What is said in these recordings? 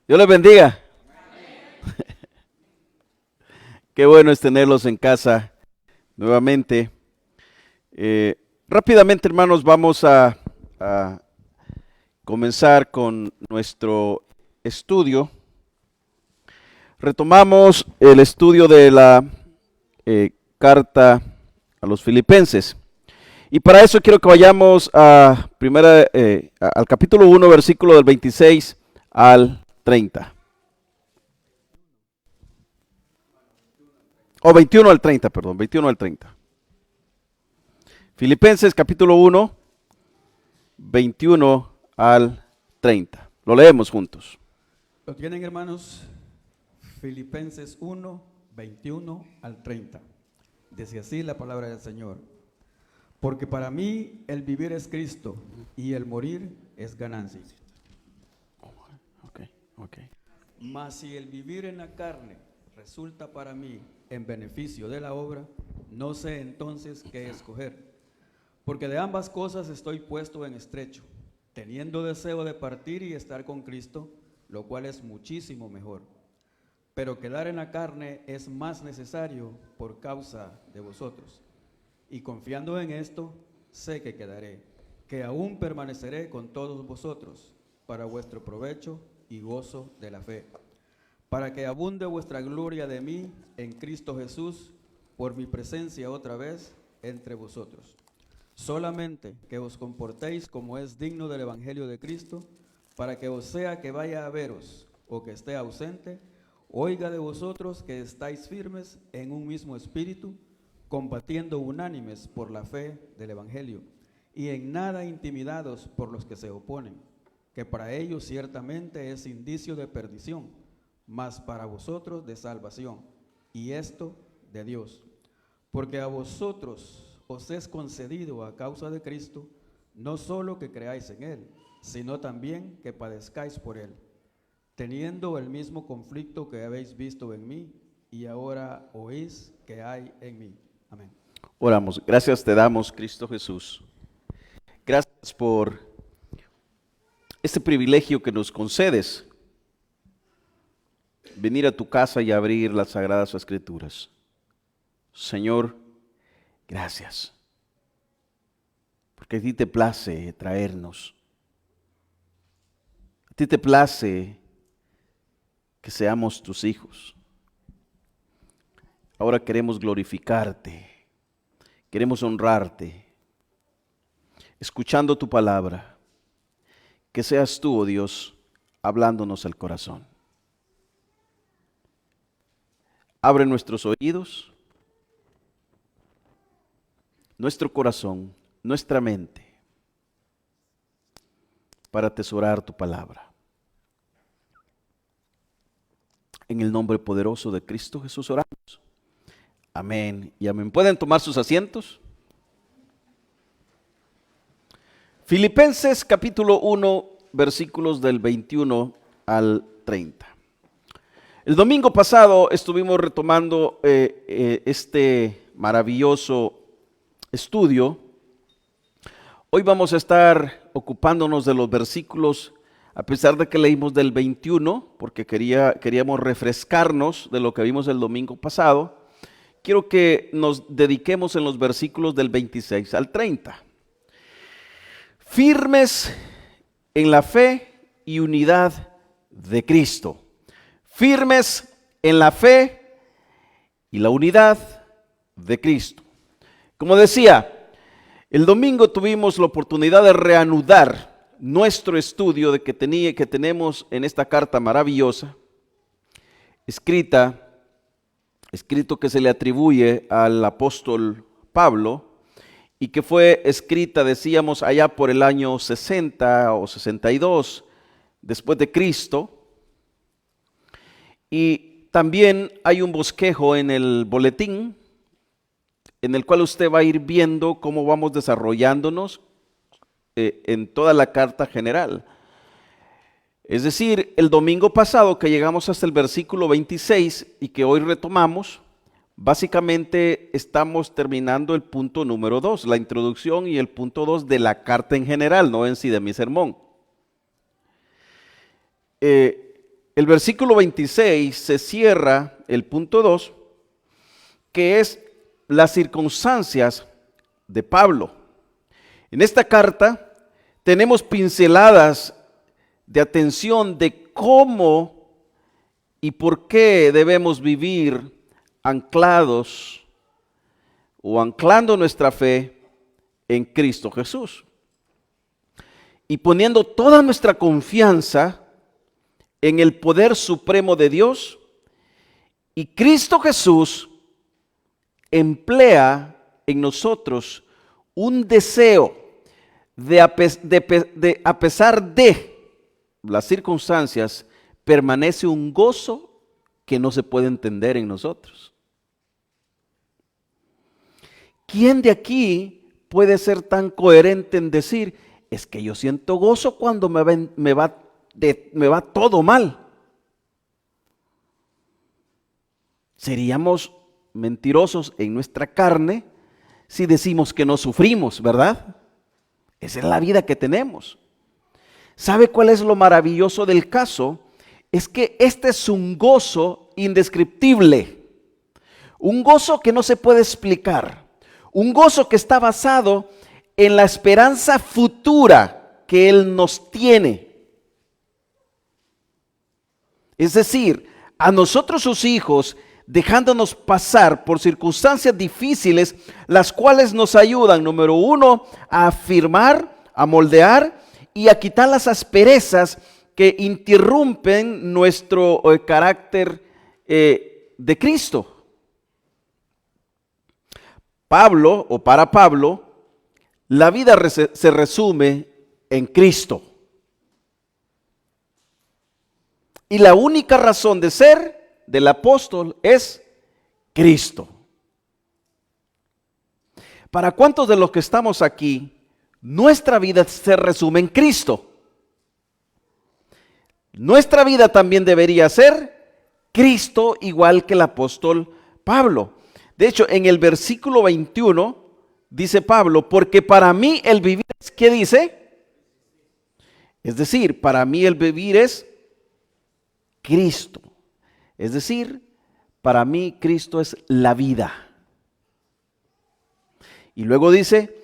Dios les bendiga. Qué bueno es tenerlos en casa nuevamente. Rápidamente, hermanos, vamos a comenzar con nuestro estudio. Retomamos el estudio de la carta a los Filipenses. Y para eso quiero que vayamos al capítulo 1, versículo del 26 al 30. O 21 al 30, perdón, 21 al 30. Filipenses capítulo 1, 21 al 30. Lo leemos juntos. ¿Lo tienen, hermanos? Filipenses 1, 21 al 30. Dice así la palabra del Señor. Porque para mí el vivir es Cristo y el morir es ganancia. Okay. Mas si el vivir en la carne resulta para mí en beneficio de la obra, no sé entonces qué escoger. Porque de ambas cosas estoy puesto en estrecho, teniendo deseo de partir y estar con Cristo, lo cual es muchísimo mejor. Pero quedar en la carne es más necesario por causa de vosotros. Y confiando en esto, sé que quedaré, que aún permaneceré con todos vosotros, para vuestro provecho y gozo de la fe, para que abunde vuestra gloria de mí en Cristo Jesús, por mi presencia otra vez entre vosotros. Solamente que os comportéis como es digno del Evangelio de Cristo, para que os sea que vaya a veros o que esté ausente, oiga de vosotros que estáis firmes en un mismo espíritu, combatiendo unánimes por la fe del Evangelio, y en nada intimidados por los que se oponen, que para ellos ciertamente es indicio de perdición, mas para vosotros de salvación, y esto de Dios. Porque a vosotros os es concedido a causa de Cristo, no solo que creáis en Él, sino también que padezcáis por Él, teniendo el mismo conflicto que habéis visto en mí, y ahora oís que hay en mí. Amén. Oramos. Gracias te damos, Cristo Jesús. Gracias por este privilegio que nos concedes, venir a tu casa y abrir las Sagradas Escrituras. Señor, gracias, porque a ti te place traernos. A ti te place que seamos tus hijos. Ahora queremos glorificarte, queremos honrarte, escuchando tu palabra. Que seas tú, oh Dios, hablándonos al corazón. Abre nuestros oídos, nuestro corazón, nuestra mente, para atesorar tu palabra. En el nombre poderoso de Cristo Jesús oramos. Amén y amén. ¿Pueden tomar sus asientos? Filipenses capítulo 1, versículos del 21 al 30. El domingo pasado estuvimos retomando este maravilloso estudio. Hoy vamos a estar ocupándonos de los versículos, a pesar de que leímos del 21, porque queríamos refrescarnos de lo que vimos el domingo pasado. Quiero que nos dediquemos en los versículos del 26 al 30. Firmes en la fe y unidad de Cristo. Firmes en la fe y la unidad de Cristo. Como decía, el domingo tuvimos la oportunidad de reanudar nuestro estudio que tenemos en esta carta maravillosa, escrito que se le atribuye al apóstol Pablo, y que fue escrita, decíamos, allá por el año 60 o 62 después de Cristo. Y también hay un bosquejo en el boletín, en el cual usted va a ir viendo cómo vamos desarrollándonos en toda la carta general. Es decir, el domingo pasado que llegamos hasta el versículo 26 y que hoy retomamos, básicamente estamos terminando el punto número 2, la introducción y el punto 2 de la carta en general, no en sí de mi sermón. el versículo 26 se cierra el punto 2, que es las circunstancias de Pablo. En esta carta tenemos pinceladas de atención de cómo y por qué debemos vivir anclados o anclando nuestra fe en Cristo Jesús. Y poniendo toda nuestra confianza en el poder supremo de Dios, y Cristo Jesús emplea en nosotros un deseo de a pesar de las circunstancias, permanece un gozo que no se puede entender en nosotros. ¿Quién de aquí puede ser tan coherente en decir, es que yo siento gozo cuando me va todo mal? Seríamos mentirosos en nuestra carne si decimos que no sufrimos, ¿verdad? Esa es la vida que tenemos. ¿Sabe cuál es lo maravilloso del caso? Es que este es un gozo indescriptible, un gozo que no se puede explicar, un gozo que está basado en la esperanza futura que Él nos tiene. Es decir, a nosotros sus hijos, dejándonos pasar por circunstancias difíciles, las cuales nos ayudan, número uno, a afirmar, a moldear y a quitar las asperezas que interrumpen nuestro carácter de Cristo. Pablo, o para Pablo, la vida se resume en Cristo. Y la única razón de ser del apóstol es Cristo. ¿Para cuántos de los que estamos aquí, nuestra vida se resume en Cristo? Nuestra vida también debería ser Cristo, igual que el apóstol Pablo. De hecho, en el versículo 21 dice Pablo, porque para mí el vivir es, ¿qué dice? Es decir, para mí el vivir es Cristo. Es decir, para mí Cristo es la vida. Y luego dice,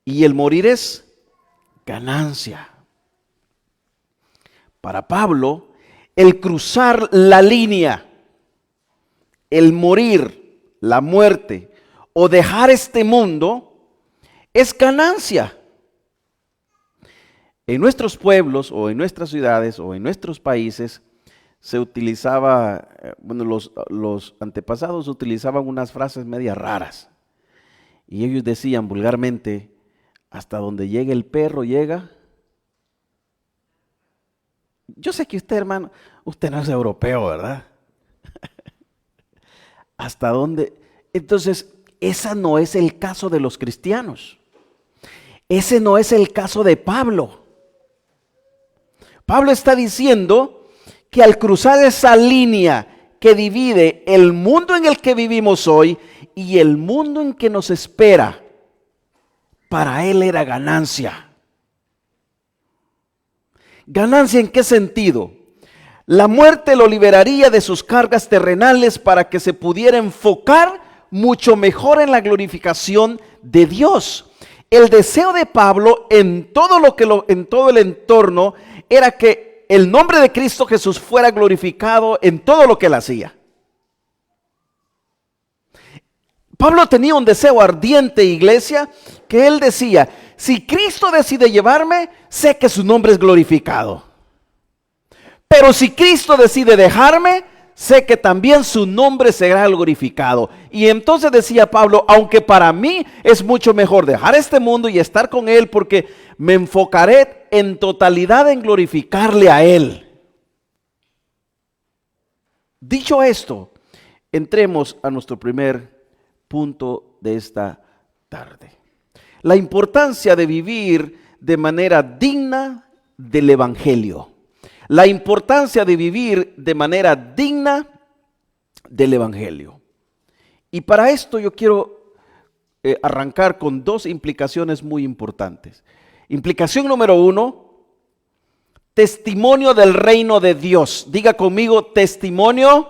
y el morir es ganancia. Para Pablo, el cruzar la línea, el morir, la muerte o dejar este mundo es ganancia. En nuestros pueblos o en nuestras ciudades o en nuestros países se utilizaba, bueno, los antepasados utilizaban unas frases medias raras. Y ellos decían vulgarmente, hasta donde llegue el perro llega. Yo sé que usted, hermano, usted no es europeo, ¿verdad? ¿Hasta dónde? Entonces, ese no es el caso de los cristianos. Ese no es el caso de Pablo. Pablo está diciendo que al cruzar esa línea que divide el mundo en el que vivimos hoy y el mundo en que nos espera, para él era ganancia. ¿Ganancia en qué sentido? La muerte lo liberaría de sus cargas terrenales para que se pudiera enfocar mucho mejor en la glorificación de Dios. El deseo de Pablo en todo el entorno era que el nombre de Cristo Jesús fuera glorificado en todo lo que él hacía. Pablo tenía un deseo ardiente, iglesia, que él decía, si Cristo decide llevarme, sé que su nombre es glorificado. Pero si Cristo decide dejarme, sé que también su nombre será glorificado. Y entonces decía Pablo, aunque para mí es mucho mejor dejar este mundo y estar con Él, porque me enfocaré en totalidad en glorificarle a Él. Dicho esto, entremos a nuestro primer punto de esta tarde. La importancia de vivir de manera digna del Evangelio. La importancia de vivir de manera digna del Evangelio. Y para esto yo quiero arrancar con dos implicaciones muy importantes. Implicación número 1, testimonio del reino de Dios. Diga conmigo, testimonio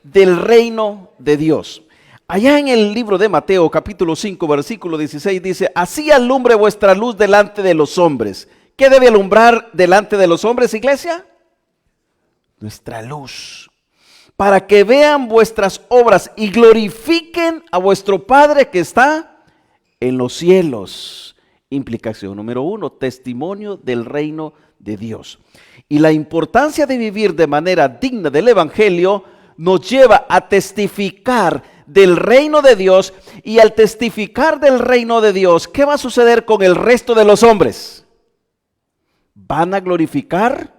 del reino de Dios. Allá en el libro de Mateo, capítulo 5, versículo 16, dice: así alumbre vuestra luz delante de los hombres. ¿Qué debe alumbrar delante de los hombres, iglesia? Nuestra luz. Para que vean vuestras obras y glorifiquen a vuestro Padre que está en los cielos. Implicación número 1, testimonio del reino de Dios. Y la importancia de vivir de manera digna del Evangelio nos lleva a testificar del reino de Dios, y al testificar del reino de Dios, ¿qué va a suceder con el resto de los hombres? Van a glorificar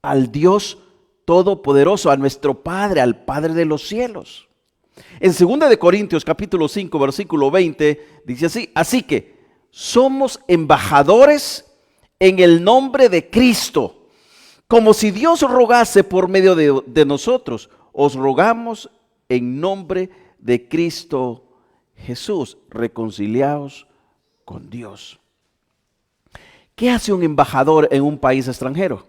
al Dios Todopoderoso, a nuestro Padre, al Padre de los cielos. En 2 de Corintios capítulo 5 versículo 20 dice así: así que somos embajadores en el nombre de Cristo, como si Dios rogase por medio de nosotros. Os rogamos en nombre de Cristo Jesús, reconciliaos con Dios. ¿Qué hace un embajador en un país extranjero?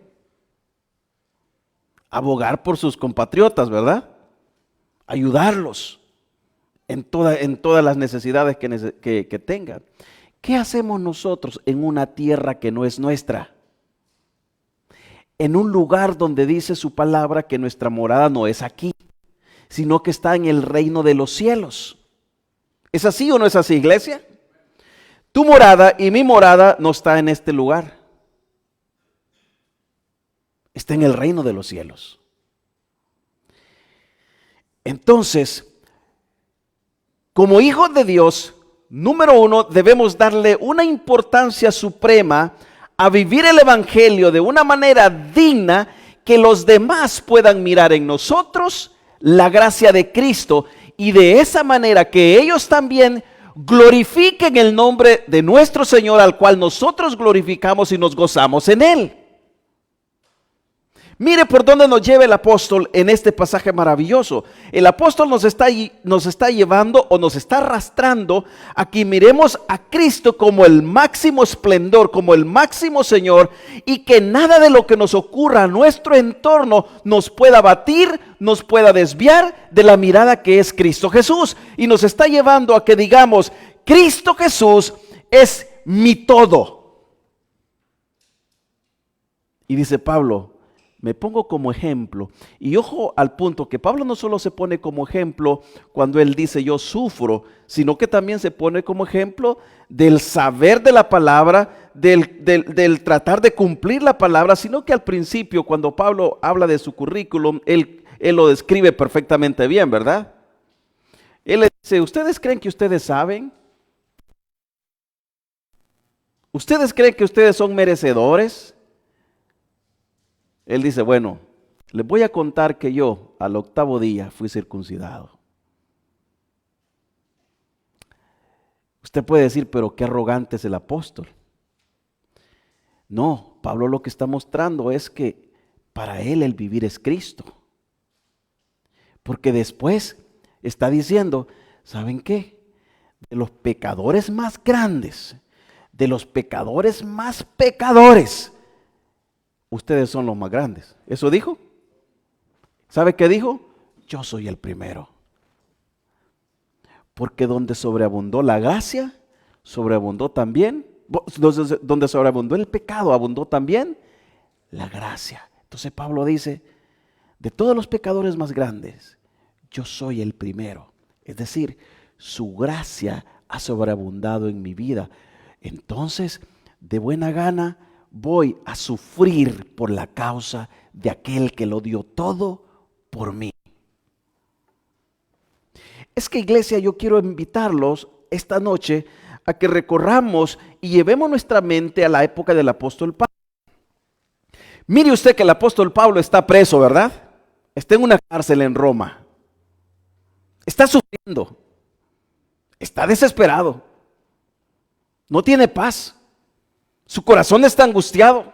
Abogar por sus compatriotas, ¿verdad? Ayudarlos en todas las necesidades que tengan. ¿Qué hacemos nosotros en una tierra que no es nuestra? En un lugar donde dice su palabra que nuestra morada no es aquí, sino que está en el reino de los cielos. ¿Es así o no es así, iglesia? Tu morada y mi morada no está en este lugar. Está en el reino de los cielos. Entonces, como hijos de Dios, número 1, debemos darle una importancia suprema a vivir el Evangelio de una manera digna, que los demás puedan mirar en nosotros la gracia de Cristo, y de esa manera que ellos también glorifiquen el nombre de nuestro Señor, al cual nosotros glorificamos y nos gozamos en Él. Mire por dónde nos lleva el apóstol en este pasaje maravilloso. El apóstol nos está llevando, o nos está arrastrando a que miremos a Cristo como el máximo esplendor, como el máximo Señor, y que nada de lo que nos ocurra a nuestro entorno nos pueda batir, nos pueda desviar de la mirada que es Cristo Jesús. Y nos está llevando a que digamos: Cristo Jesús es mi todo. Y dice Pablo: me pongo como ejemplo. Y ojo al punto, que Pablo no solo se pone como ejemplo cuando él dice yo sufro, sino que también se pone como ejemplo del saber de la palabra, del tratar de cumplir la palabra, sino que al principio, cuando Pablo habla de su currículum, él lo describe perfectamente bien, ¿verdad? Él le dice: ¿ustedes creen que ustedes saben? ¿Ustedes creen que ustedes son merecedores? Él dice: bueno, les voy a contar que yo al 8º día fui circuncidado. Usted puede decir: pero qué arrogante es el apóstol. No, Pablo lo que está mostrando es que para él el vivir es Cristo. Porque después está diciendo: ¿saben qué? De los pecadores más grandes, de los pecadores más pecadores, ustedes son los más grandes. ¿Eso dijo? ¿Sabe qué dijo? Yo soy el primero. Porque donde sobreabundó la gracia, sobreabundó también, donde sobreabundó el pecado, abundó también la gracia. Entonces Pablo dice: de todos los pecadores más grandes, yo soy el primero. Es decir, su gracia ha sobreabundado en mi vida. Entonces, de buena gana, voy a sufrir por la causa de aquel que lo dio todo por mí. Es que, iglesia, yo quiero invitarlos esta noche a que recorramos y llevemos nuestra mente a la época del apóstol Pablo. Mire usted que el apóstol Pablo está preso, ¿verdad? Está en una cárcel en Roma. Está sufriendo. Está desesperado. No tiene paz. Su corazón está angustiado,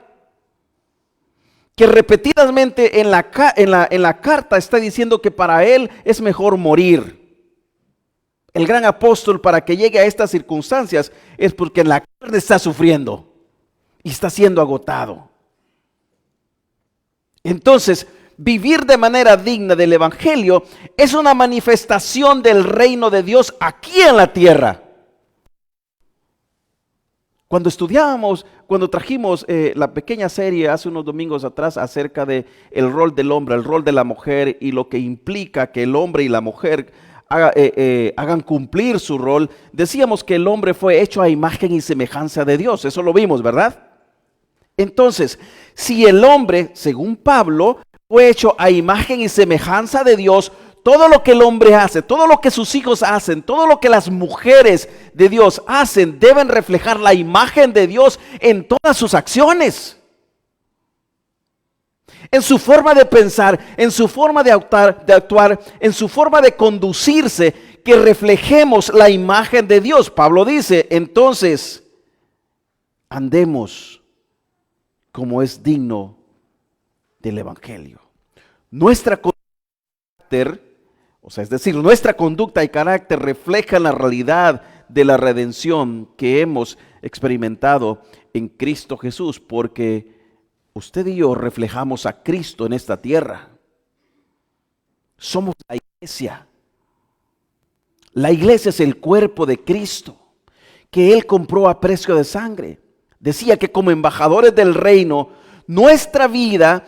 que repetidamente en la carta está diciendo que para él es mejor morir. El gran apóstol, para que llegue a estas circunstancias, es porque en la carne está sufriendo y está siendo agotado. Entonces, vivir de manera digna del Evangelio es una manifestación del reino de Dios aquí en la tierra. Cuando estudiábamos, cuando trajimos la pequeña serie hace unos domingos atrás acerca de el rol del hombre, el rol de la mujer y lo que implica que el hombre y la mujer hagan cumplir su rol, decíamos que el hombre fue hecho a imagen y semejanza de Dios. Eso lo vimos, ¿verdad? Entonces, si el hombre, según Pablo, fue hecho a imagen y semejanza de Dios, todo lo que el hombre hace, todo lo que sus hijos hacen, todo lo que las mujeres de Dios hacen, deben reflejar la imagen de Dios en todas sus acciones. En su forma de pensar, en su forma de actuar, en su forma de conducirse, que reflejemos la imagen de Dios. Pablo dice, entonces, andemos como es digno del Evangelio. Nuestra carácter, es decir, nuestra conducta y carácter reflejan la realidad de la redención que hemos experimentado en Cristo Jesús, porque usted y yo reflejamos a Cristo en esta tierra. Somos la iglesia. La iglesia es el cuerpo de Cristo, que Él compró a precio de sangre. Decía que como embajadores del reino, nuestra vida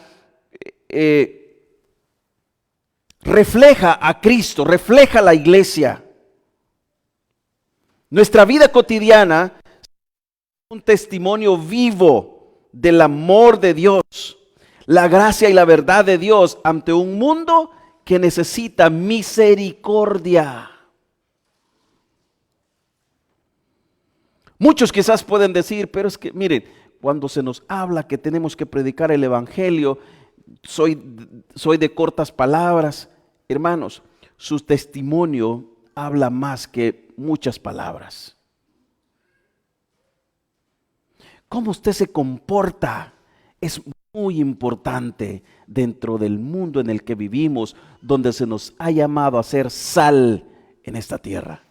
refleja a Cristo, refleja a la iglesia. Nuestra vida cotidiana es un testimonio vivo del amor de Dios, la gracia y la verdad de Dios ante un mundo que necesita misericordia. Muchos quizás pueden decir, pero es que miren, cuando se nos habla que tenemos que predicar el Evangelio, soy de cortas palabras. Hermanos, su testimonio habla más que muchas palabras. Cómo usted se comporta es muy importante dentro del mundo en el que vivimos, donde se nos ha llamado a ser sal en esta tierra.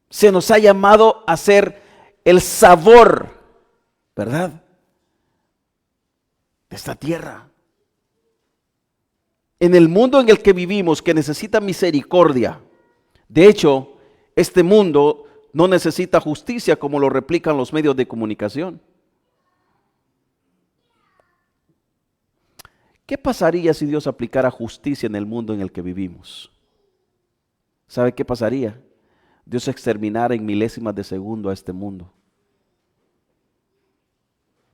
Se nos ha llamado a ser el sabor, ¿verdad?, de esta tierra. En el mundo en el que vivimos, que necesita misericordia. De hecho, este mundo no necesita justicia como lo replican los medios de comunicación. ¿Qué pasaría si Dios aplicara justicia en el mundo en el que vivimos? ¿Sabe qué pasaría? Dios exterminara en milésimas de segundo a este mundo.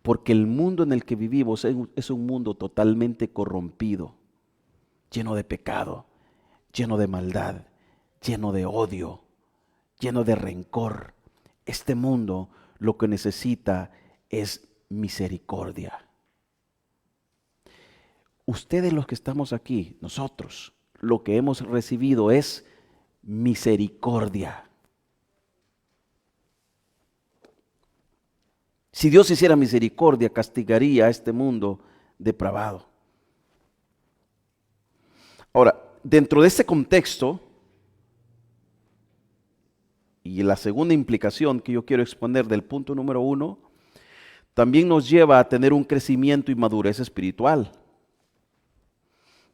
Porque el mundo en el que vivimos es un mundo totalmente corrompido, lleno de pecado, lleno de maldad, lleno de odio, lleno de rencor. Este mundo lo que necesita es misericordia. Ustedes los que estamos aquí, nosotros, lo que hemos recibido es misericordia. Si Dios hiciera misericordia, castigaría a este mundo depravado. Ahora, dentro de ese contexto, y la segunda implicación que yo quiero exponer del punto número 1, también nos lleva a tener un crecimiento y madurez espiritual.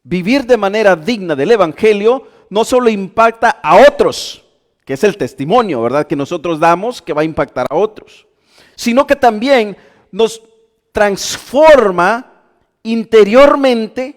Vivir de manera digna del Evangelio no solo impacta a otros, que es el testimonio, ¿verdad?, que nosotros damos, que va a impactar a otros, sino que también nos transforma interiormente,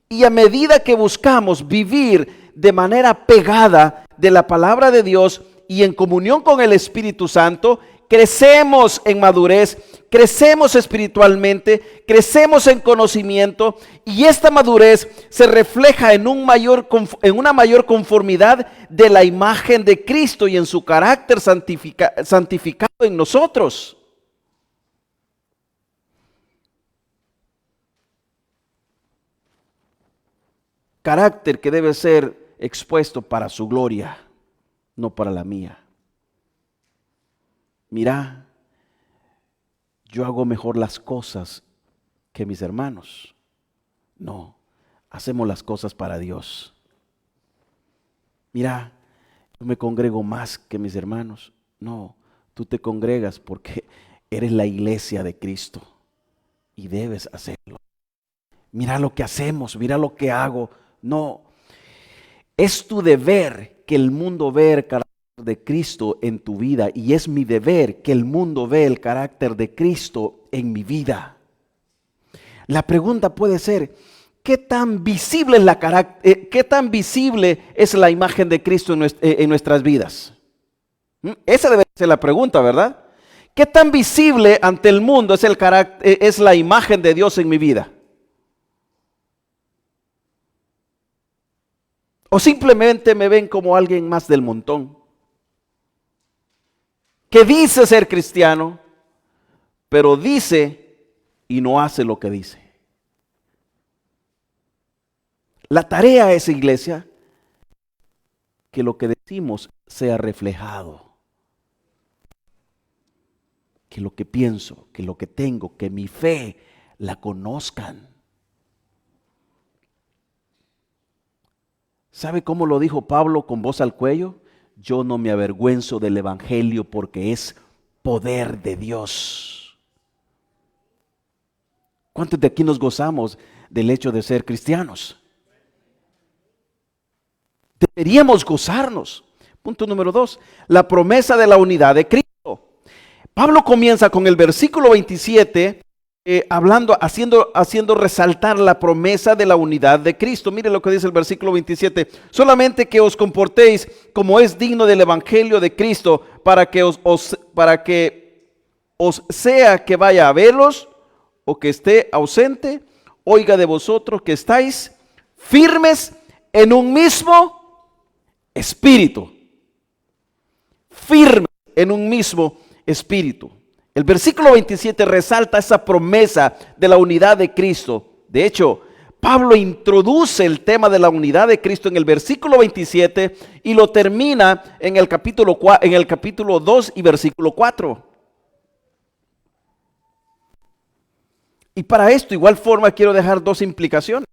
y a medida que buscamos vivir de manera pegada de la palabra de Dios y en comunión con el Espíritu Santo, crecemos en madurez, crecemos espiritualmente, crecemos en conocimiento, y esta madurez se refleja en una mayor conformidad de la imagen de Cristo y en su carácter santificado en nosotros. Carácter que debe ser expuesto para su gloria, no para la mía. Mira, yo hago mejor las cosas que mis hermanos. No, hacemos las cosas para Dios. Mira, yo me congrego más que mis hermanos. No, tú te congregas porque eres la iglesia de Cristo y debes hacerlo. Mira lo que hacemos, mira lo que hago. No, es tu deber que el mundo vea el carácter de Cristo en tu vida, y es mi deber que el mundo vea el carácter de Cristo en mi vida. La pregunta puede ser, ¿qué tan visible es la imagen de Cristo en nuestras vidas? Esa debe ser la pregunta, ¿verdad? ¿Qué tan visible ante el mundo es la imagen de Dios en mi vida? ¿O simplemente me ven como alguien más del montón, que dice ser cristiano, pero dice y no hace lo que dice? La tarea es, iglesia, que lo que decimos sea reflejado. Que lo que pienso, que lo que tengo, que mi fe la conozcan. ¿Sabe cómo lo dijo Pablo con voz al cuello? Yo no me avergüenzo del evangelio porque es poder de Dios. ¿Cuántos de aquí nos gozamos del hecho de ser cristianos? Deberíamos gozarnos. Punto número 2, la promesa de la unidad de Cristo. Pablo comienza con el versículo 27, haciendo resaltar la promesa de la unidad de Cristo. Mire lo que dice el versículo 27. Solamente que os comportéis como es digno del evangelio de Cristo, para que os sea que vaya a verlos o que esté ausente, oiga de vosotros que estáis firmes en un mismo espíritu. Firmes en un mismo espíritu. El versículo 27 resalta esa promesa de la unidad de Cristo. De hecho, Pablo introduce el tema de la unidad de Cristo en el versículo 27 y lo termina en el capítulo 2 y versículo 4. Y para esto, igual forma, quiero dejar dos implicaciones.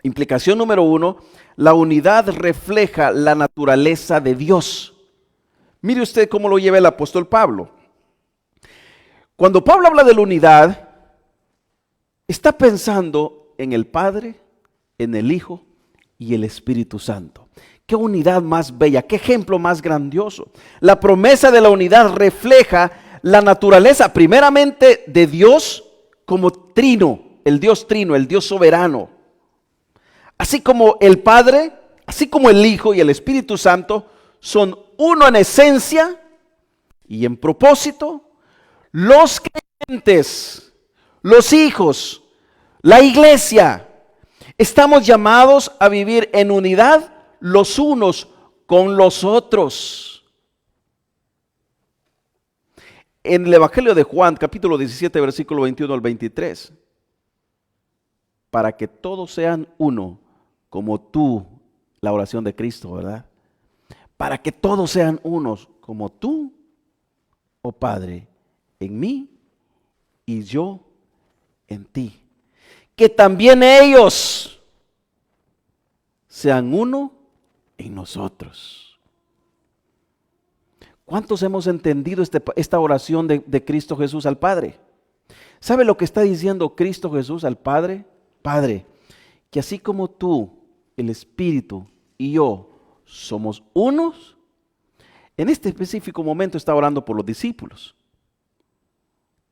Implicación número 1, la unidad refleja la naturaleza de Dios. Mire usted cómo lo lleva el apóstol Pablo. Cuando Pablo habla de la unidad, está pensando en el Padre, en el Hijo y el Espíritu Santo. Qué unidad más bella, qué ejemplo más grandioso. La promesa de la unidad refleja la naturaleza primeramente de Dios como trino, el Dios soberano. Así como el Padre, así como el Hijo y el Espíritu Santo son uno en esencia y en propósito, los creyentes, los hijos, la iglesia, estamos llamados a vivir en unidad los unos con los otros. En el Evangelio de Juan, capítulo 17, versículo 21 al 23, para que todos sean uno, como tú, la oración de Cristo, ¿verdad? Para que todos sean unos, como tú, oh Padre, en mí y yo en ti. Que también ellos sean uno en nosotros. ¿Cuántos hemos entendido esta oración de Cristo Jesús al Padre? ¿Sabe lo que está diciendo Cristo Jesús al Padre? Padre, que así como tú, el Espíritu y yo somos unos, en este específico momento está orando por los discípulos,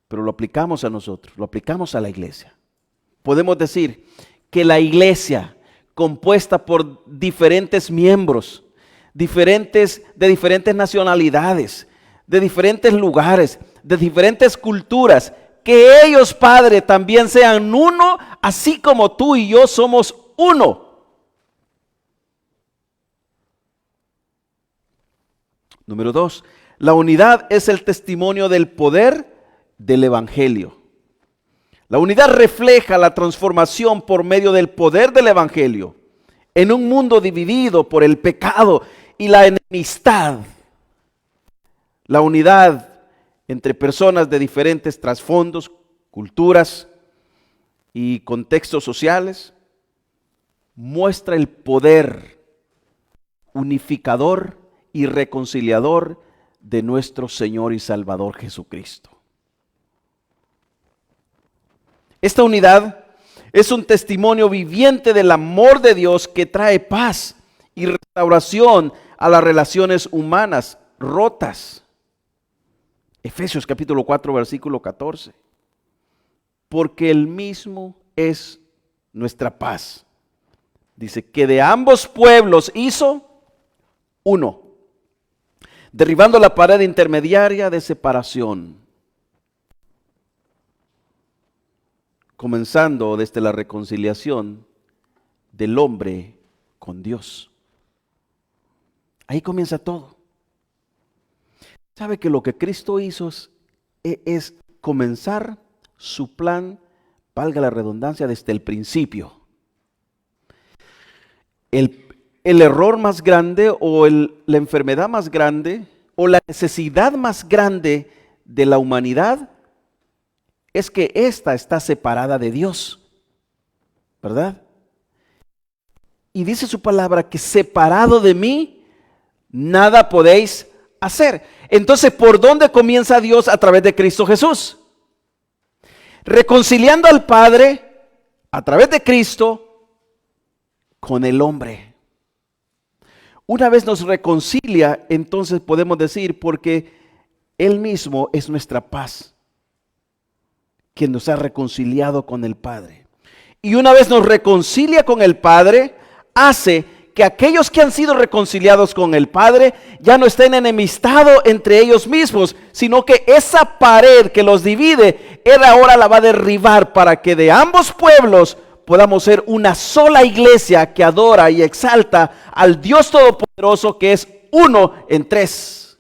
pero lo aplicamos a nosotros, lo aplicamos a la iglesia. Podemos decir que la iglesia, compuesta por diferentes miembros, de diferentes nacionalidades, de diferentes lugares, de diferentes culturas, que ellos, Padre, también sean uno, así como tú y yo somos uno. Número 2, la unidad es el testimonio del poder del evangelio. La unidad refleja la transformación por medio del poder del evangelio en un mundo dividido por el pecado y la enemistad. La unidad entre personas de diferentes trasfondos, culturas y contextos sociales muestra el poder unificador y reconciliador de nuestro Señor y Salvador Jesucristo. Esta unidad es un testimonio viviente del amor de Dios que trae paz y restauración a las relaciones humanas rotas. Efesios capítulo 4, versículo 14. Porque Él mismo es nuestra paz. Dice que de ambos pueblos hizo uno, derribando la pared intermediaria de separación, comenzando desde la reconciliación del hombre con Dios. Ahí comienza todo. ¿Sabe que lo que Cristo hizo es comenzar su plan, valga la redundancia, desde el principio? El error más grande o la enfermedad más grande o la necesidad más grande de la humanidad es que ésta está separada de Dios, ¿verdad? Y dice su palabra que separado de mí, nada podéis hacer. Entonces, ¿por dónde comienza Dios a través de Cristo Jesús? Reconciliando al Padre a través de Cristo con el hombre. Una vez nos reconcilia, entonces podemos decir, porque Él mismo es nuestra paz, quien nos ha reconciliado con el Padre. Y una vez nos reconcilia con el Padre, hace que aquellos que han sido reconciliados con el Padre ya no estén enemistados entre ellos mismos, sino que esa pared que los divide, Él ahora la va a derribar para que de ambos pueblos podamos ser una sola iglesia que adora y exalta al Dios Todopoderoso, que es uno en tres.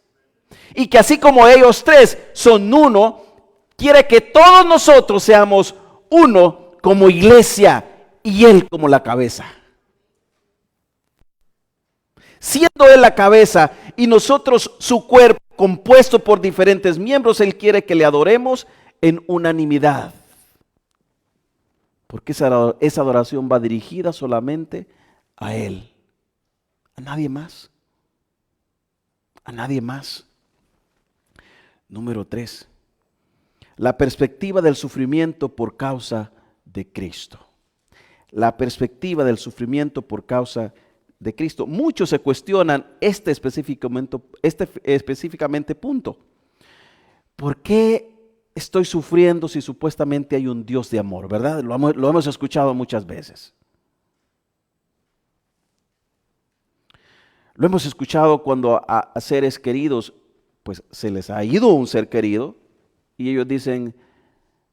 Y que así como ellos tres son uno, quiere que todos nosotros seamos uno como iglesia y Él como la cabeza. Siendo Él la cabeza y nosotros su cuerpo compuesto por diferentes miembros, Él quiere que le adoremos en unanimidad. Porque esa adoración va dirigida solamente a Él, a nadie más. A nadie más. Número 3. La perspectiva del sufrimiento por causa de Cristo. La perspectiva del sufrimiento por causa de Cristo. Muchos se cuestionan este específicamente punto. ¿Por qué estoy sufriendo si supuestamente hay un Dios de amor? ¿Verdad? Lo hemos escuchado muchas veces. Lo hemos escuchado cuando a seres queridos, pues se les ha ido un ser querido y ellos dicen,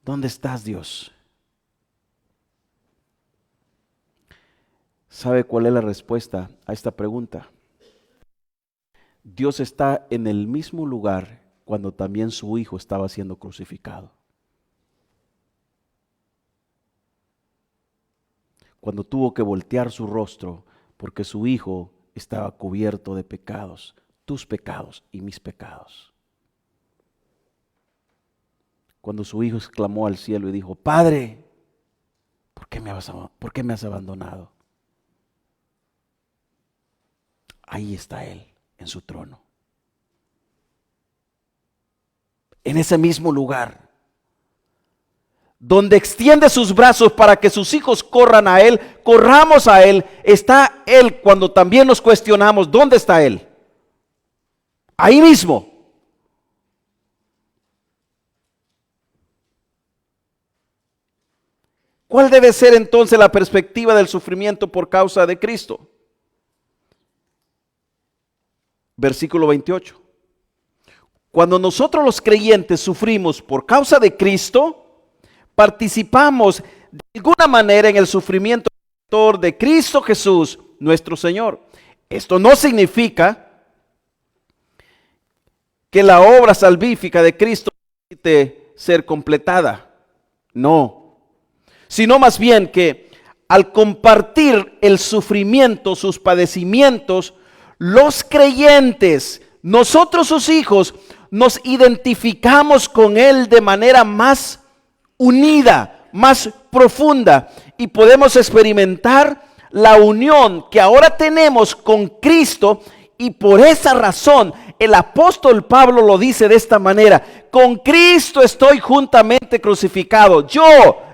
¿dónde estás, Dios? ¿Sabe cuál es la respuesta a esta pregunta? Dios está en el mismo lugar cuando también su hijo estaba siendo crucificado. Cuando tuvo que voltear su rostro porque su hijo estaba cubierto de pecados, tus pecados y mis pecados. Cuando su hijo exclamó al cielo y dijo, Padre, ¿por qué me has abandonado? Ahí está Él en su trono. En ese mismo lugar, donde extiende sus brazos para que sus hijos corran a Él, corramos a Él, está Él cuando también nos cuestionamos, ¿dónde está Él? Ahí mismo. ¿Cuál debe ser entonces la perspectiva del sufrimiento por causa de Cristo? Versículo 28. Cuando nosotros los creyentes sufrimos por causa de Cristo, participamos de alguna manera en el sufrimiento de Cristo Jesús, nuestro Señor. Esto no significa que la obra salvífica de Cristo necesite ser completada. No. Sino más bien que al compartir el sufrimiento, sus padecimientos, los creyentes, nosotros sus hijos, nos identificamos con Él de manera más unida, más profunda, y podemos experimentar la unión que ahora tenemos con Cristo, y por esa razón el apóstol Pablo lo dice de esta manera: con Cristo estoy juntamente crucificado. Yo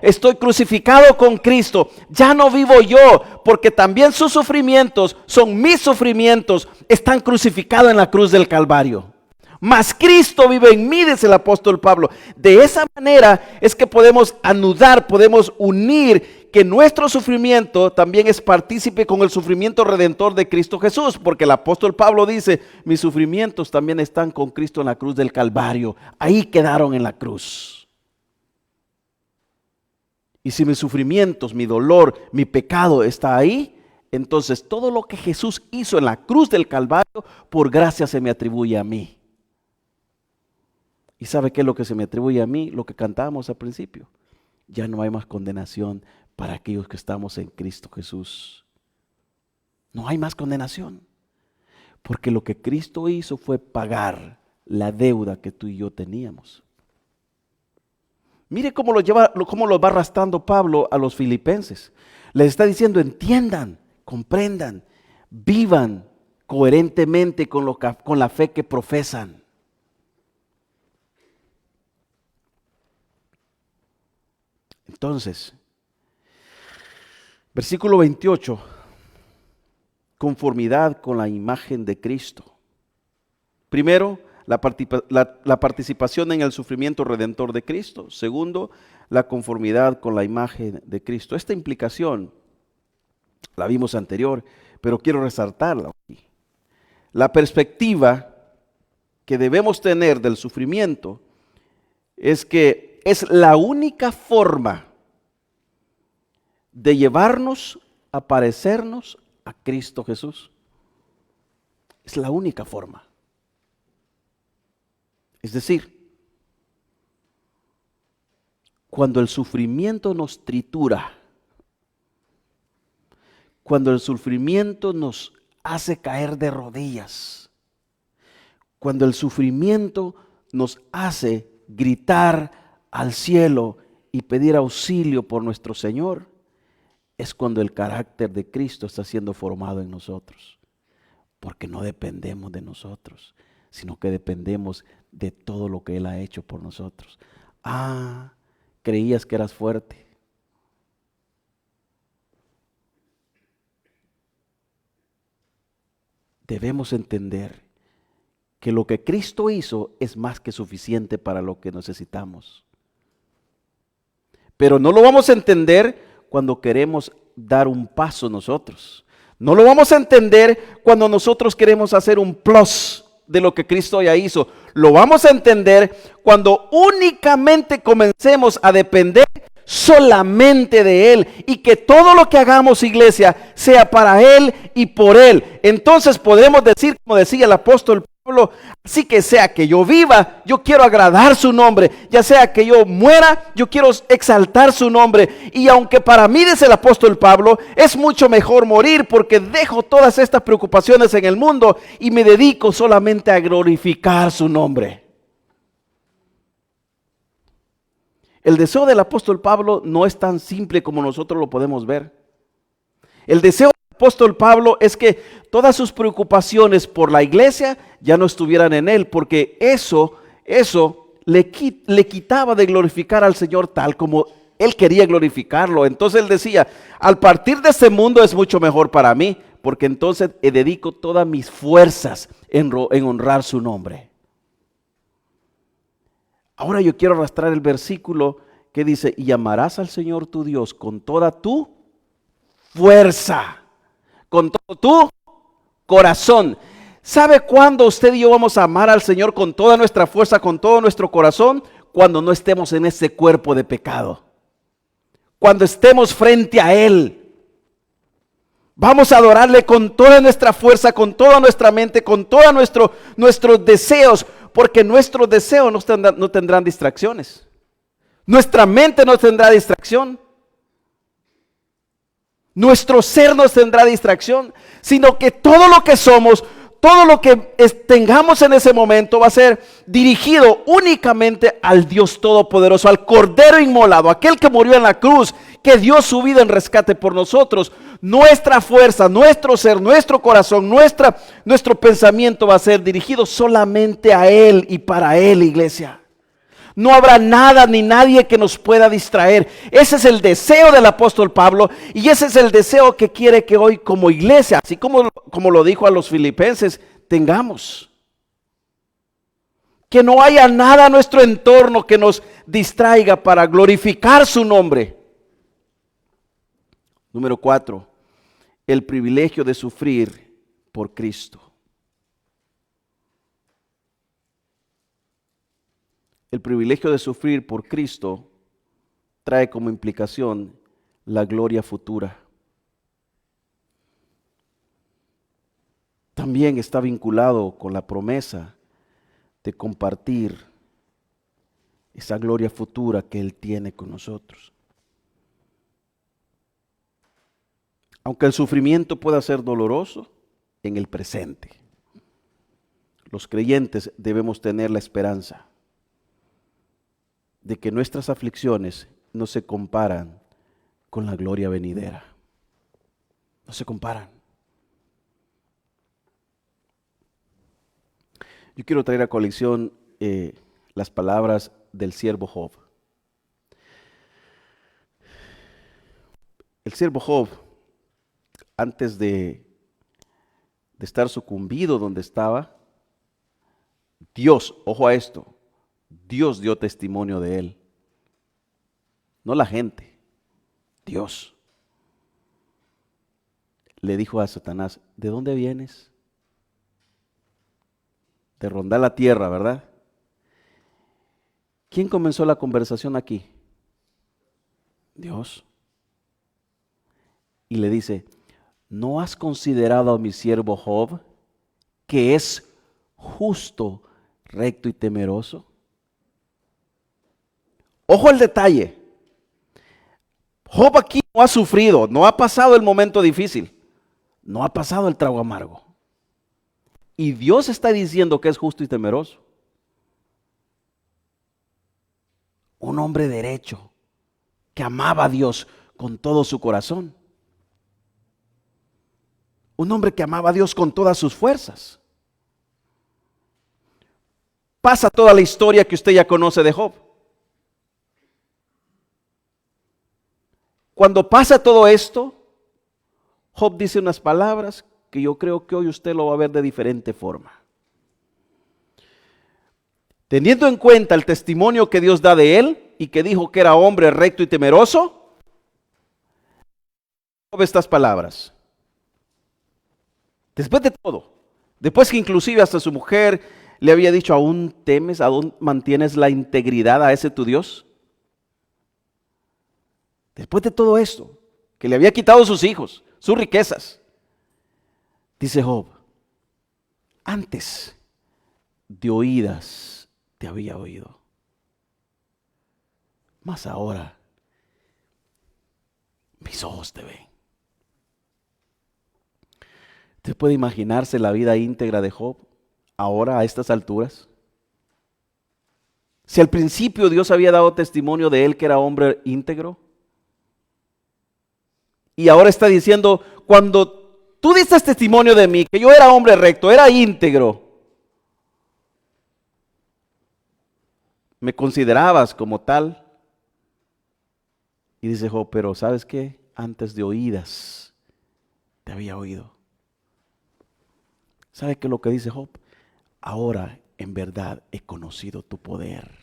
estoy crucificado con Cristo. Ya no vivo yo, porque también sus sufrimientos son mis sufrimientos. Están crucificados en la cruz del Calvario. Mas Cristo vive en mí, dice el apóstol Pablo. De esa manera es que podemos anudar, podemos unir que nuestro sufrimiento también es partícipe con el sufrimiento redentor de Cristo Jesús, porque el apóstol Pablo dice: mis sufrimientos también están con Cristo en la cruz del Calvario. Ahí quedaron en la cruz. Y si mis sufrimientos, mi dolor, mi pecado está ahí, entonces todo lo que Jesús hizo en la cruz del Calvario, por gracia se me atribuye a mí. ¿Y sabe qué es lo que se me atribuye a mí? Lo que cantábamos al principio. Ya no hay más condenación para aquellos que estamos en Cristo Jesús. No hay más condenación. Porque lo que Cristo hizo fue pagar la deuda que tú y yo teníamos. Mire cómo lo va arrastrando Pablo a los filipenses. Les está diciendo: entiendan, comprendan, vivan coherentemente con la fe que profesan. Entonces, versículo 28, conformidad con la imagen de Cristo. Primero, la participación en el sufrimiento redentor de Cristo. Segundo, la conformidad con la imagen de Cristo. Esta implicación la vimos anterior, pero quiero resaltarla aquí. La perspectiva que debemos tener del sufrimiento es que es la única forma de llevarnos a parecernos a Cristo Jesús. Es la única forma. Es decir, cuando el sufrimiento nos tritura, cuando el sufrimiento nos hace caer de rodillas, cuando el sufrimiento nos hace gritar al cielo y pedir auxilio por nuestro Señor, es cuando el carácter de Cristo está siendo formado en nosotros. Porque no dependemos de nosotros, sino que dependemos de todo lo que Él ha hecho por nosotros. Ah, creías que eras fuerte. Debemos entender que lo que Cristo hizo es más que suficiente para lo que necesitamos. Pero no lo vamos a entender cuando queremos dar un paso nosotros. No lo vamos a entender cuando nosotros queremos hacer un plus de lo que Cristo ya hizo. Lo vamos a entender cuando únicamente comencemos a depender solamente de Él, y que todo lo que hagamos, iglesia, sea para Él y por Él. Entonces podemos decir, como decía el apóstol Pablo: así que sea que yo viva, yo quiero agradar su nombre; ya sea que yo muera, yo quiero exaltar su nombre. Y aunque para mí, dice el apóstol Pablo, es mucho mejor morir, porque dejo todas estas preocupaciones en el mundo y me dedico solamente a glorificar su nombre. El deseo del apóstol Pablo no es tan simple como nosotros lo podemos ver. El deseo del apóstol Pablo es que todas sus preocupaciones por la iglesia ya no estuvieran en él, porque eso le quitaba de glorificar al Señor tal como él quería glorificarlo. Entonces él decía: al partir de este mundo es mucho mejor para mí, porque entonces dedico todas mis fuerzas en honrar su nombre. Ahora yo quiero arrastrar el versículo que dice: y amarás al Señor tu Dios con toda tu fuerza, con todo tu corazón. ¿Sabe cuándo usted y yo vamos a amar al Señor con toda nuestra fuerza, con todo nuestro corazón? Cuando no estemos en ese cuerpo de pecado. Cuando estemos frente a Él. Vamos a adorarle con toda nuestra fuerza, con toda nuestra mente, con todos nuestros deseos, porque nuestros deseos no tendrán distracciones. Nuestra mente no tendrá distracción. Nuestro ser no tendrá distracción, sino que todo lo que somos, todo lo que tengamos en ese momento va a ser dirigido únicamente al Dios Todopoderoso, al Cordero inmolado, aquel que murió en la cruz, que dio su vida en rescate por nosotros. nuestra fuerza, nuestro ser, nuestro corazón, nuestro pensamiento va a ser dirigido solamente a Él y para Él, iglesia. No habrá nada ni nadie que nos pueda distraer. Ese es el deseo del apóstol Pablo y ese es el deseo que quiere que hoy como iglesia, así como lo dijo a los filipenses, tengamos. Que no haya nada en nuestro entorno que nos distraiga para glorificar su nombre. Número 4, el privilegio de sufrir por Cristo. El privilegio de sufrir por Cristo trae como implicación la gloria futura. También está vinculado con la promesa de compartir esa gloria futura que Él tiene con nosotros. Aunque el sufrimiento pueda ser doloroso en el presente, los creyentes debemos tener la esperanza de que nuestras aflicciones no se comparan con la gloria venidera. No se comparan. Yo quiero traer a colección las palabras del siervo Job. El siervo Job, antes de estar sucumbido donde estaba, Dios, ojo a esto, Dios dio testimonio de él. No la gente, Dios. Le dijo a Satanás, ¿de dónde vienes? De rondar la tierra, ¿verdad? ¿Quién comenzó la conversación aquí? Dios. Y le dice, ¿no has considerado a mi siervo Job, que es justo, recto y temeroso? Ojo al detalle. Job aquí no ha sufrido, no ha pasado el momento difícil, no ha pasado el trago amargo. Y Dios está diciendo que es justo y temeroso. Un hombre derecho, que amaba a Dios con todo su corazón. Un hombre que amaba a Dios con todas sus fuerzas. Pasa toda la historia que usted ya conoce de Job. Cuando pasa todo esto, Job dice unas palabras que yo creo que hoy usted lo va a ver de diferente forma. Teniendo en cuenta el testimonio que Dios da de él y que dijo que era hombre recto y temeroso, Job estas palabras. Después de todo, después que inclusive hasta su mujer le había dicho, ¿aún temes, aún mantienes la integridad a ese tu Dios? Después de todo esto, que le había quitado sus hijos, sus riquezas, dice Job, antes de oídas te había oído, mas ahora mis ojos te ven. ¿Usted puede imaginarse la vida íntegra de Job ahora a estas alturas? Si al principio Dios había dado testimonio de él que era hombre íntegro, y ahora está diciendo, cuando tú diste testimonio de mí, que yo era hombre recto, era íntegro, me considerabas como tal. Y dice Job, pero ¿sabes qué? Antes de oídas te había oído. ¿Sabe qué es lo que dice Job? Ahora en verdad he conocido tu poder,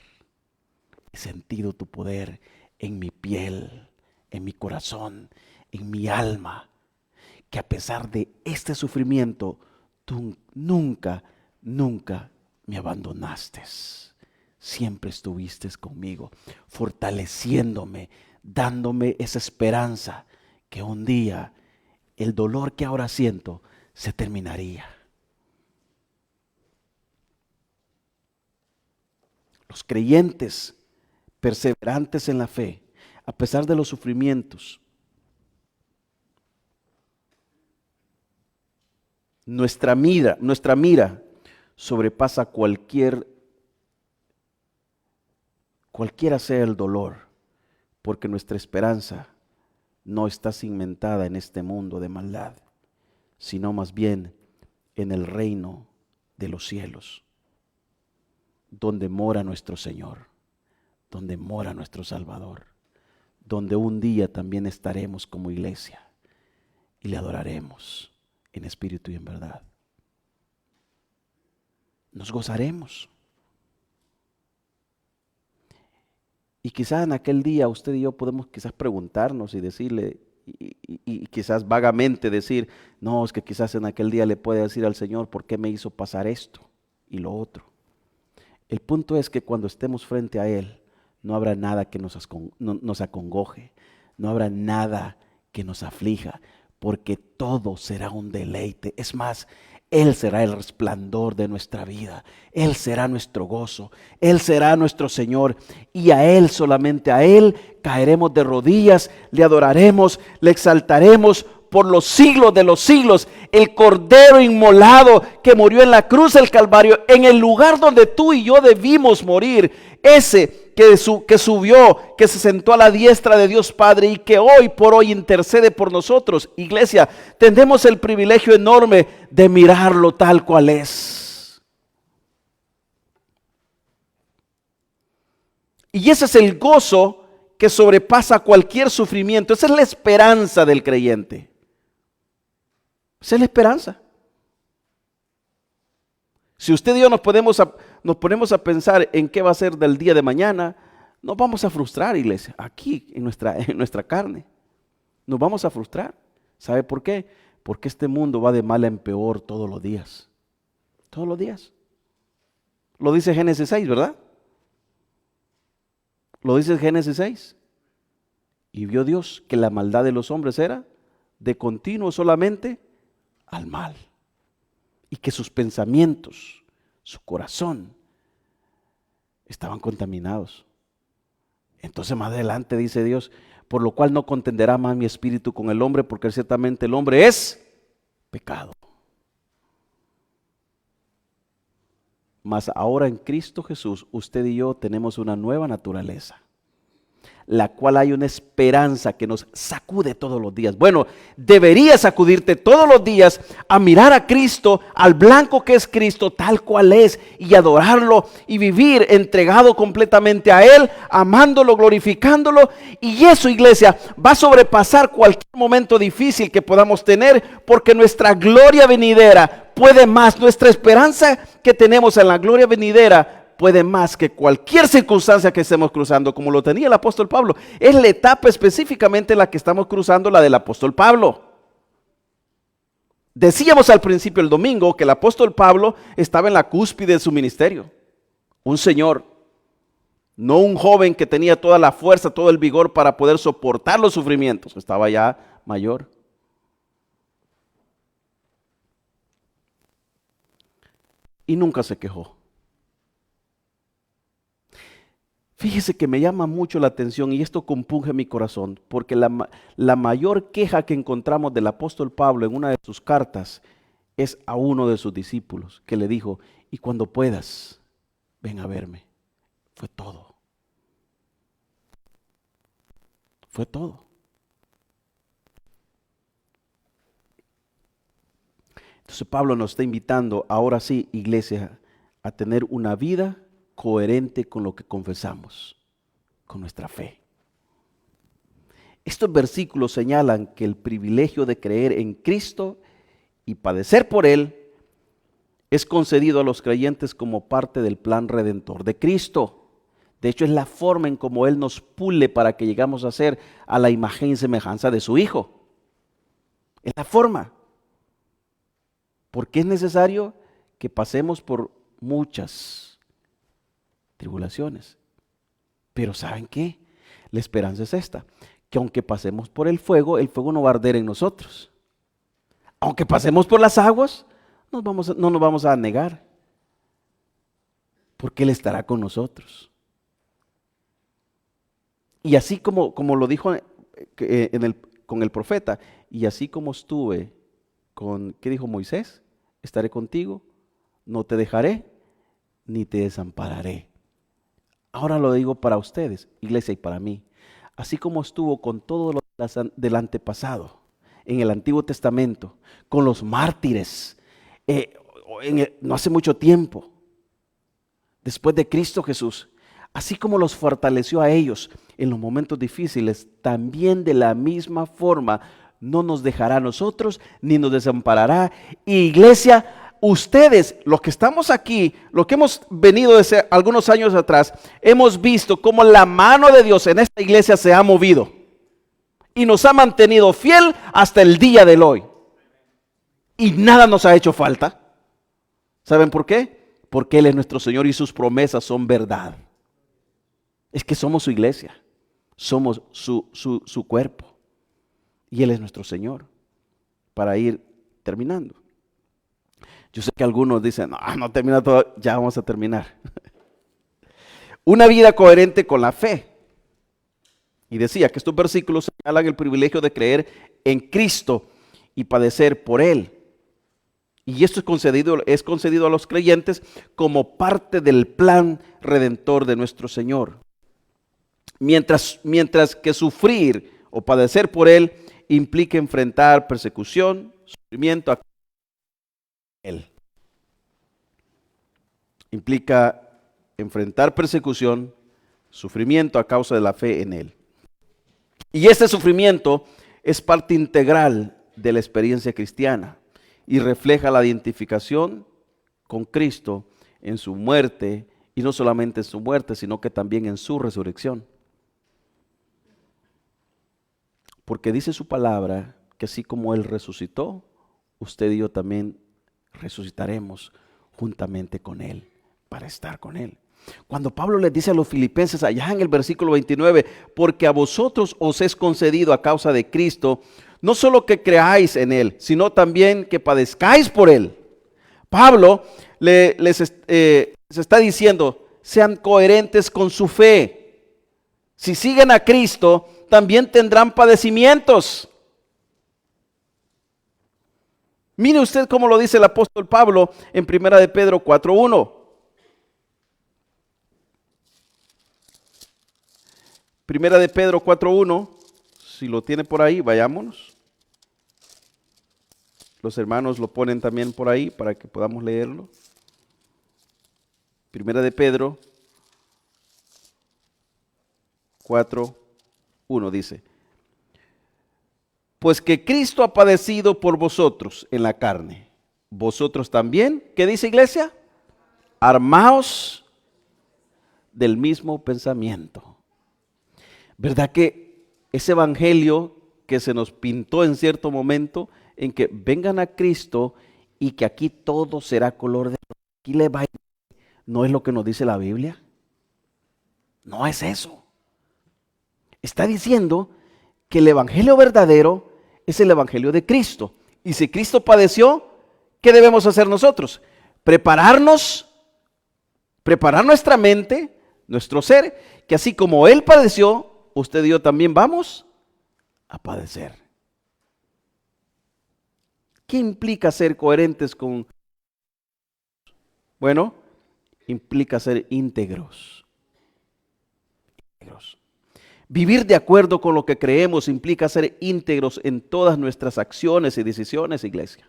he sentido tu poder en mi piel, en mi corazón, en mi alma, que a pesar de este sufrimiento, tú nunca me abandonaste. Siempre estuviste conmigo, fortaleciéndome, dándome esa esperanza que un día el dolor que ahora siento se terminaría. Los creyentes perseverantes en la fe, a pesar de los sufrimientos, nuestra mira sobrepasa cualquiera sea el dolor, porque nuestra esperanza no está cimentada en este mundo de maldad, sino más bien en el reino de los cielos, donde mora nuestro Señor, donde mora nuestro Salvador, donde un día también estaremos como iglesia y le adoraremos en espíritu y en verdad. Nos gozaremos. Y quizás en aquel día usted y yo podemos quizás preguntarnos y decirle, y quizás vagamente decir, no, es que quizás en aquel día le puede decir al Señor, ¿por qué me hizo pasar esto y lo otro? El punto es que cuando estemos frente a Él, no habrá nada que nos acongoje, no habrá nada que nos aflija, porque todo será un deleite. Es más, Él será el resplandor de nuestra vida, Él será nuestro gozo, Él será nuestro Señor, y a Él, solamente a Él, caeremos de rodillas, le adoraremos, le exaltaremos por los siglos de los siglos. El Cordero inmolado que murió en la cruz del Calvario, en el lugar donde tú y yo debimos morir, ese que subió, que se sentó a la diestra de Dios Padre y que hoy por hoy intercede por nosotros. Iglesia, tenemos el privilegio enorme de mirarlo tal cual es. Y ese es el gozo que sobrepasa cualquier sufrimiento. Esa es la esperanza del creyente. Esa es la esperanza. Si usted y yo nos ponemos a pensar en qué va a ser del día de mañana, nos vamos a frustrar, iglesia, aquí en nuestra carne. Nos vamos a frustrar. ¿Sabe por qué? Porque este mundo va de mal en peor todos los días. Todos los días. Lo dice Génesis 6, ¿verdad? Lo dice Génesis 6. Y vio Dios que la maldad de los hombres era de continuo solamente al mal. Y que sus pensamientos, su corazón, estaban contaminados. Entonces más adelante dice Dios, por lo cual no contenderá más mi espíritu con el hombre, porque ciertamente el hombre es pecado. Mas ahora en Cristo Jesús, usted y yo tenemos una nueva naturaleza, la cual hay una esperanza que nos sacude todos los días. Bueno, debería sacudirte todos los días a mirar a Cristo, al blanco que es Cristo, tal cual es, y adorarlo y vivir entregado completamente a Él, amándolo, glorificándolo. Y eso, iglesia, va a sobrepasar cualquier momento difícil que podamos tener, porque nuestra gloria venidera puede más, nuestra esperanza que tenemos en la gloria venidera puede más que cualquier circunstancia que estemos cruzando, como lo tenía el apóstol Pablo. Es la etapa específicamente la que estamos cruzando, la del apóstol Pablo. Decíamos al principio el domingo que el apóstol Pablo estaba en la cúspide de su ministerio. Un señor, no un joven que tenía toda la fuerza, todo el vigor para poder soportar los sufrimientos. Estaba ya mayor. Y nunca se quejó. Fíjese que me llama mucho la atención y esto compunge mi corazón, porque la mayor queja que encontramos del apóstol Pablo en una de sus cartas es a uno de sus discípulos, que le dijo, y cuando puedas, ven a verme. Fue todo. Fue todo. Entonces Pablo nos está invitando, ahora sí, iglesia, a tener una vida coherente con lo que confesamos, con nuestra fe. Estos versículos señalan que el privilegio de creer en Cristo y padecer por Él es concedido a los creyentes como parte del plan redentor de Cristo. De hecho, es la forma en cómo Él nos pule para que llegamos a ser a la imagen y semejanza de su Hijo. Es la forma. Porque es necesario que pasemos por muchas tribulaciones. Pero ¿saben qué? La esperanza es esta, que aunque pasemos por el fuego no va a arder en nosotros. Aunque pasemos por las aguas, no nos vamos a negar, porque Él estará con nosotros. Y así como lo dijo con el profeta, y así como estuve ¿qué dijo Moisés? Estaré contigo, no te dejaré, ni te desampararé. Ahora lo digo para ustedes, iglesia, y para mí. Así como estuvo con todos los del antepasado, en el Antiguo Testamento, con los mártires, no hace mucho tiempo, después de Cristo Jesús, así como los fortaleció a ellos en los momentos difíciles, también de la misma forma no nos dejará a nosotros ni nos desamparará. Iglesia, ustedes, los que estamos aquí, los que hemos venido desde algunos años atrás, hemos visto cómo la mano de Dios en esta iglesia se ha movido y nos ha mantenido fiel hasta el día de hoy. Y nada nos ha hecho falta. ¿Saben por qué? Porque Él es nuestro Señor y sus promesas son verdad. Es que somos su iglesia, somos su cuerpo y Él es nuestro Señor. Para ir terminando. Yo sé que algunos dicen, no termina todo, ya vamos a terminar. Una vida coherente con la fe. Y decía que estos versículos señalan el privilegio de creer en Cristo y padecer por Él. Y esto es concedido a los creyentes como parte del plan redentor de nuestro Señor. Mientras que sufrir o padecer por Él implica enfrentar persecución, sufrimiento a Él. Implica enfrentar persecución, sufrimiento a causa de la fe en Él. Y este sufrimiento es parte integral de la experiencia cristiana y refleja la identificación con Cristo en su muerte, y no solamente en su muerte, sino que también en su resurrección. Porque dice su palabra que así como Él resucitó, usted y yo también resucitaremos juntamente con Él, para estar con Él. Cuando Pablo les dice a los filipenses allá en el versículo 29, porque a vosotros os es concedido a causa de Cristo, no solo que creáis en Él, sino también que padezcáis por Él. Pablo les está diciendo, sean coherentes con su fe. Si siguen a Cristo, también tendrán padecimientos. Mire usted cómo lo dice el apóstol Pablo en 1 de Pedro 4:1. 1 de Pedro 4:1, si lo tiene por ahí, vayámonos. Los hermanos lo ponen también por ahí para que podamos leerlo. 1 de Pedro 4:1 dice, pues que Cristo ha padecido por vosotros en la carne, vosotros también, ¿qué dice iglesia? Armaos del mismo pensamiento. ¿Verdad que ese evangelio que se nos pintó en cierto momento, en que vengan a Cristo y que aquí todo será color de rosa, aquí le va a ir, no es lo que nos dice la Biblia? No es eso. Está diciendo que el evangelio verdadero es el evangelio de Cristo. Y si Cristo padeció, ¿qué debemos hacer nosotros? Preparar nuestra mente, nuestro ser, que así como Él padeció, usted y yo también vamos a padecer. ¿Qué implica ser coherentes con? Bueno, implica ser íntegros. Vivir de acuerdo con lo que creemos implica ser íntegros en todas nuestras acciones y decisiones, iglesia.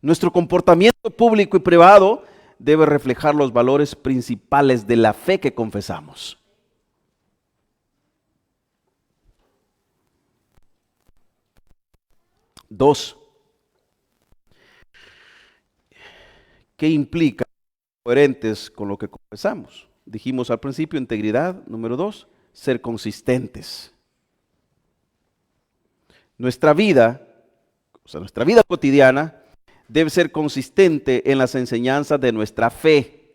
Nuestro comportamiento público y privado debe reflejar los valores principales de la fe que confesamos. Dos, ¿qué implica coherentes con lo que confesamos? Dijimos al principio, integridad. Número 2, ser consistentes. Nuestra vida cotidiana debe ser consistente en las enseñanzas de nuestra fe.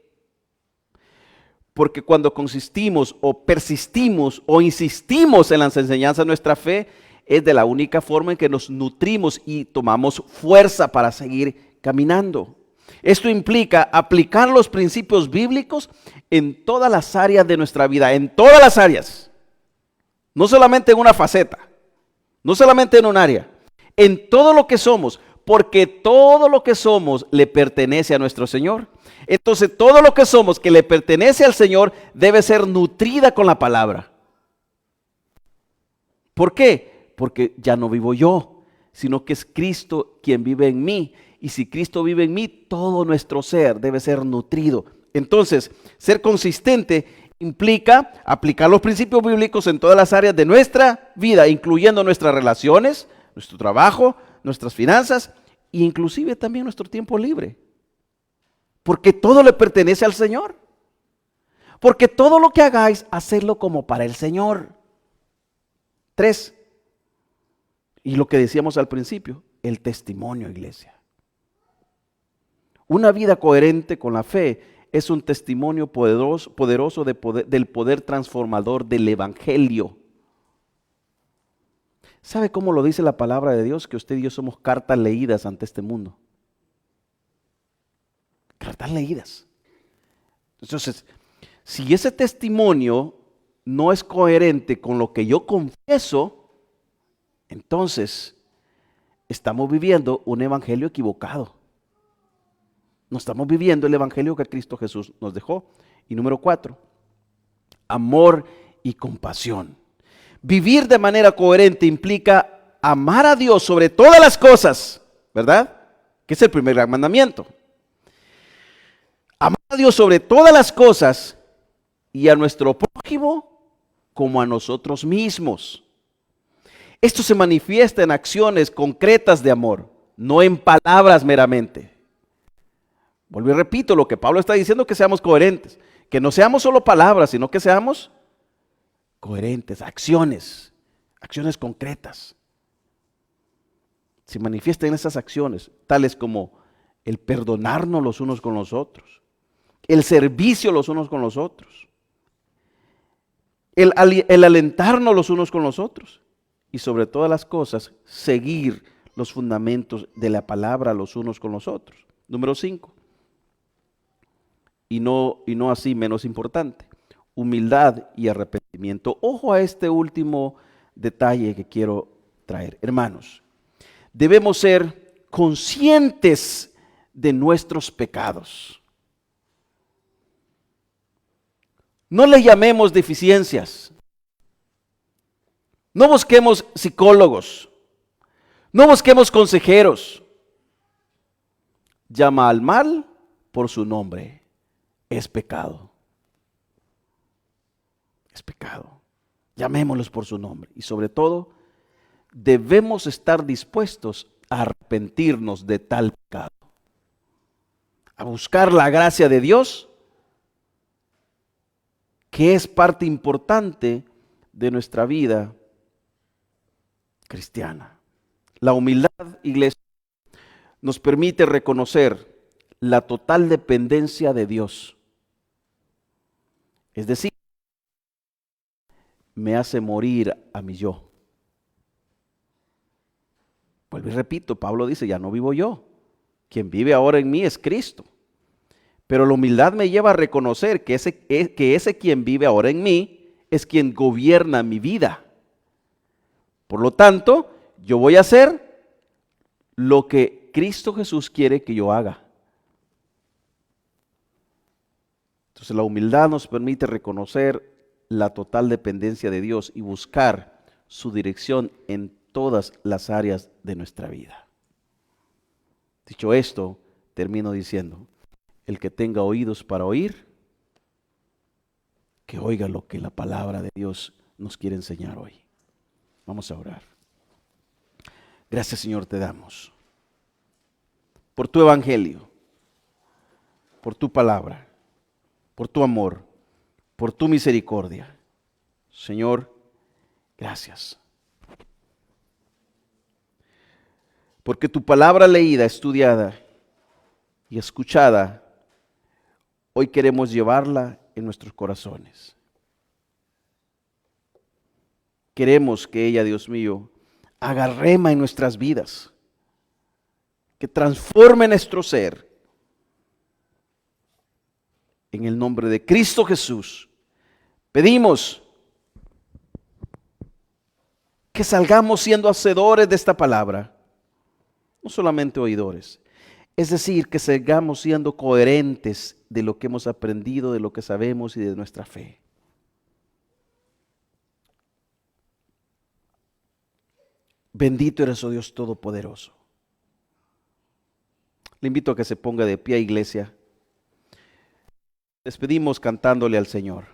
Porque cuando consistimos o persistimos o insistimos en las enseñanzas de nuestra fe, es de la única forma en que nos nutrimos y tomamos fuerza para seguir caminando. Esto implica aplicar los principios bíblicos en todas las áreas de nuestra vida, en todas las áreas. No solamente en una faceta, no solamente en un área, en todo lo que somos, porque todo lo que somos le pertenece a nuestro Señor. Entonces todo lo que somos que le pertenece al Señor debe ser nutrida con la palabra. ¿Por qué? Porque ya no vivo yo, sino que es Cristo quien vive en mí. Y si Cristo vive en mí, todo nuestro ser debe ser nutrido. Entonces, ser consistente implica aplicar los principios bíblicos en todas las áreas de nuestra vida, incluyendo nuestras relaciones, nuestro trabajo, nuestras finanzas e inclusive también nuestro tiempo libre. Porque todo le pertenece al Señor. Porque todo lo que hagáis, hacedlo como para el Señor. 3. Y lo que decíamos al principio, el testimonio, iglesia. Una vida coherente con la fe es un testimonio poderoso del poder transformador del Evangelio. ¿Sabe cómo lo dice la palabra de Dios? Que usted y yo somos cartas leídas ante este mundo. Cartas leídas. Entonces, si ese testimonio no es coherente con lo que yo confieso, entonces estamos viviendo un evangelio equivocado. No estamos viviendo el evangelio que Cristo Jesús nos dejó. Y número 4, amor y compasión. Vivir de manera coherente implica amar a Dios sobre todas las cosas, ¿verdad? Que es el primer gran mandamiento. Amar a Dios sobre todas las cosas y a nuestro prójimo como a nosotros mismos. Esto se manifiesta en acciones concretas de amor, no en palabras meramente. Vuelvo y repito lo que Pablo está diciendo, que seamos coherentes, que no seamos solo palabras, sino que seamos coherentes, acciones concretas. Se manifiestan en esas acciones, tales como el perdonarnos los unos con los otros, el servicio los unos con los otros, el alentarnos los unos con los otros y sobre todas las cosas, seguir los fundamentos de la palabra los unos con los otros. Número 5. Y no así menos importante, humildad y arrepentimiento. Ojo a este último detalle que quiero traer. Hermanos, debemos ser conscientes de nuestros pecados. No le llamemos deficiencias. No busquemos psicólogos. No busquemos consejeros. Llama al mal por su nombre. Es pecado. Es pecado. Llamémoslos por su nombre. Y sobre todo, debemos estar dispuestos a arrepentirnos de tal pecado. A buscar la gracia de Dios, que es parte importante de nuestra vida cristiana. La humildad, iglesia, nos permite reconocer la total dependencia de Dios. Es decir, me hace morir a mi yo. Vuelvo y repito, Pablo dice, ya no vivo yo. Quien vive ahora en mí es Cristo. Pero la humildad me lleva a reconocer que ese quien vive ahora en mí es quien gobierna mi vida. Por lo tanto, yo voy a hacer lo que Cristo Jesús quiere que yo haga. Entonces la humildad nos permite reconocer la total dependencia de Dios y buscar su dirección en todas las áreas de nuestra vida. Dicho esto, termino diciendo, el que tenga oídos para oír, que oiga lo que la palabra de Dios nos quiere enseñar hoy. Vamos a orar. Gracias, Señor, te damos por tu evangelio, por tu palabra, por tu amor, por tu misericordia. Señor, gracias. Porque tu palabra leída, estudiada y escuchada, hoy queremos llevarla en nuestros corazones. Queremos que ella, Dios mío, haga rema en nuestras vidas, que transforme nuestro ser. En el nombre de Cristo Jesús, pedimos que salgamos siendo hacedores de esta palabra, no solamente oidores. Es decir, que sigamos siendo coherentes de lo que hemos aprendido, de lo que sabemos y de nuestra fe. Bendito eres, oh Dios Todopoderoso. Le invito a que se ponga de pie, iglesia. Despedimos cantándole al Señor.